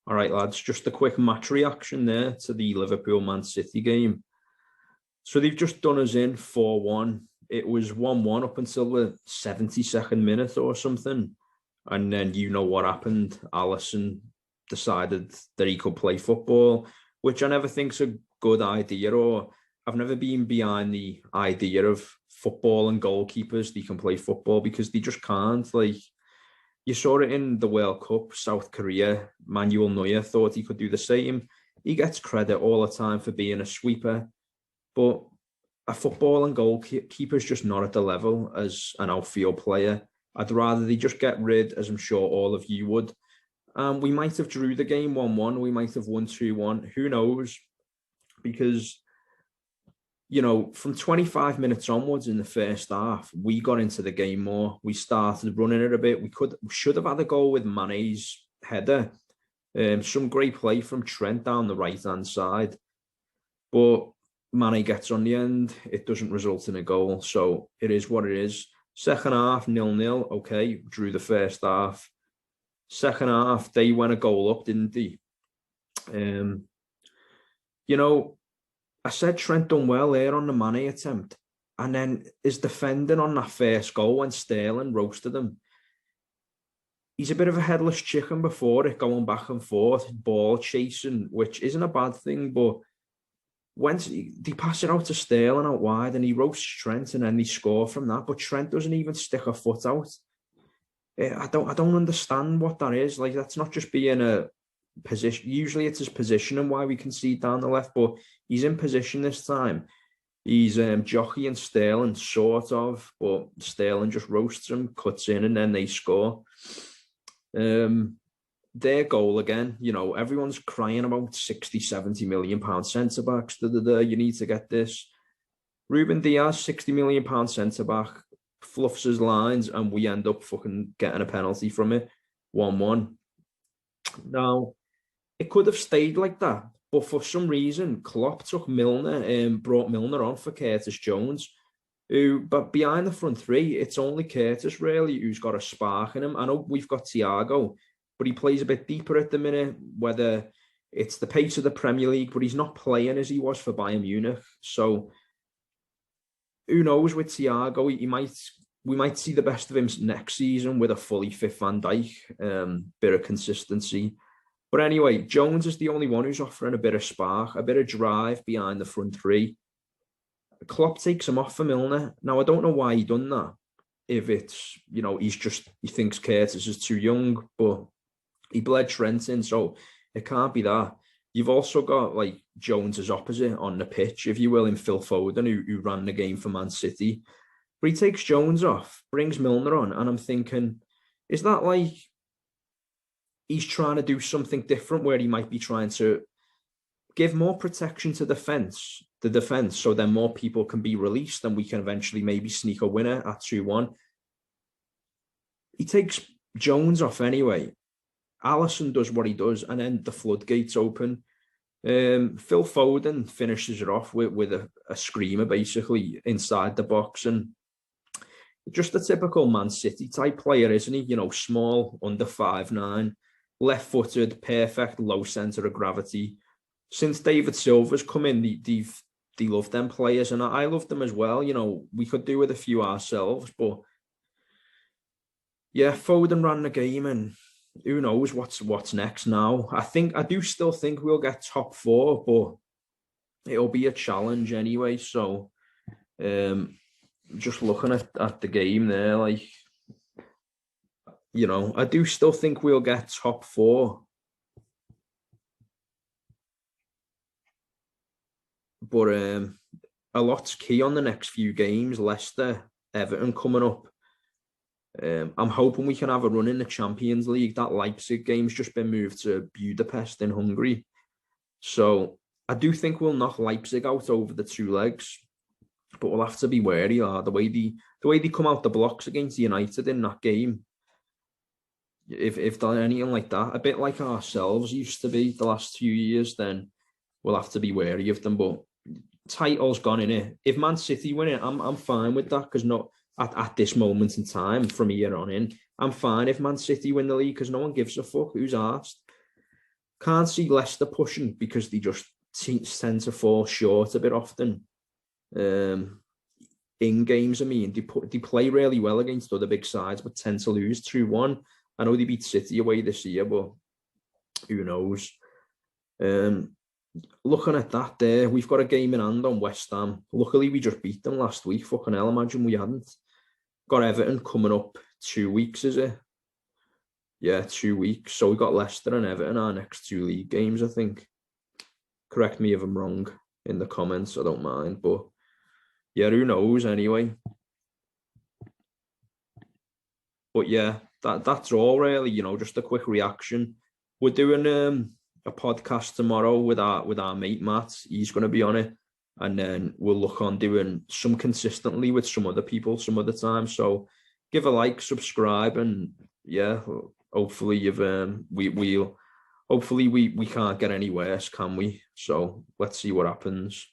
All right, lads, just a quick match reaction there to the Liverpool-Man City game. So they've just done us in 4-1. It was 1-1 up until the 72nd minute or something. And then you know what happened. Alisson decided that he could play football, which I never think's a good idea, or I've never been behind the idea of football and goalkeepers. They can play football because they just can't. Like, you saw it in the World Cup, South Korea. Manuel Neuer thought he could do the same. He gets credit all the time for being a sweeper, but a football and goalkeeper's just not at the level as an outfield player. I'd rather they just get rid, as I'm sure all of you would. We might have drew the game 1-1. We might have won 2-1. Who knows? Because, you know, from 25 minutes onwards in the first half, we got into the game more. We started running it a bit. We should have had a goal with Mane's header. Some great play from Trent down the right-hand side. But Mane gets on the end. It doesn't result in a goal. So it is what it is. Second half, 0-0. Okay, drew the first half. Second half, they went a goal up, didn't they? You know, I said Trent done well there on the Mane attempt. And then his defending on that first goal when Sterling roasted him. He's a bit of a headless chicken before it, going back and forth, ball chasing, which isn't a bad thing, but when they pass it out to Sterling out wide and he roasts Trent and then they score from that, but Trent doesn't even stick a foot out. I don't understand what that is. Like, that's not just being a position. Usually it's his positioning why we concede down the left, but he's in position this time. He's jockeying Sterling, sort of, but Sterling just roasts him, cuts in, and then they score. Their goal again, you know, everyone's crying about 60, 70 million pound centre backs. You need to get this. Ruben Diaz, 60 million pound centre back, fluffs his lines, and we end up fucking getting a penalty from it. 1-1. Now, it could have stayed like that, but for some reason, Klopp took Milner and brought Milner on for Curtis Jones, but behind the front three, it's only Curtis really who's got a spark in him. I know we've got Thiago, but he plays a bit deeper at the minute, whether it's the pace of the Premier League, but he's not playing as he was for Bayern Munich. So who knows with Thiago, we might see the best of him next season with a fully fit Van Dijk, bit of consistency. But anyway, Jones is the only one who's offering a bit of spark, a bit of drive behind the front three. Klopp takes him off for Milner. Now, I don't know why he done that. If it's, you know, he thinks Curtis is too young, but he bled Trent in, so it can't be that. You've also got, like, Jones's opposite on the pitch, if you will, in Phil Foden, who ran the game for Man City. But he takes Jones off, brings Milner on, and I'm thinking, is that like he's trying to do something different where he might be trying to give more protection to the defence, so then more people can be released and we can eventually maybe sneak a winner at 2-1. He takes Jones off anyway. Alisson does what he does, and then the floodgates open. Phil Foden finishes it off with a screamer, basically, inside the box. And just a typical Man City type player, isn't he? You know, small, under 5'9", left-footed, perfect, low centre of gravity. Since David Silva's come in, they love them players, and I love them as well. You know, we could do with a few ourselves, but yeah, Foden ran the game, and who knows what's next now. I do still think we'll get top 4, but it'll be a challenge anyway. So just looking at the game there, like, you know, I do still think we'll get top 4. But a lot's key on the next few games. Leicester, Everton coming up. I'm hoping we can have a run in the Champions League. That Leipzig game's just been moved to Budapest in Hungary. So I do think we'll knock Leipzig out over the 2 legs. But we'll have to be wary. The way they come out the blocks against United in that game. If they're anything like that, a bit like ourselves used to be the last few years, then we'll have to be wary of them. But title's gone in it. If Man City win it, I'm fine with that, because not at this moment in time, from here on in, I'm fine if Man City win the league, because no one gives a fuck. Who's asked? Can't see Leicester pushing because they just tend to fall short a bit often. In games, I mean, they play really well against other big sides, but tend to lose 2-1. I know they beat City away this year, but who knows? Looking at that there, we've got a game in hand on West Ham. Luckily, we just beat them last week. Fucking hell, imagine we hadn't. Got Everton coming up 2 weeks, is it? Yeah, 2 weeks. So we got Leicester and Everton, our next 2 league games, I think. Correct me if I'm wrong in the comments, I don't mind. But yeah, who knows anyway. But yeah, that's all really, just a quick reaction. We're doing a podcast tomorrow with our mate Matt. He's going to be on it. And then we'll look on doing some consistently with some other people some other time. So give a like, subscribe, and yeah, hopefully we can't get any worse, can we? So let's see what happens.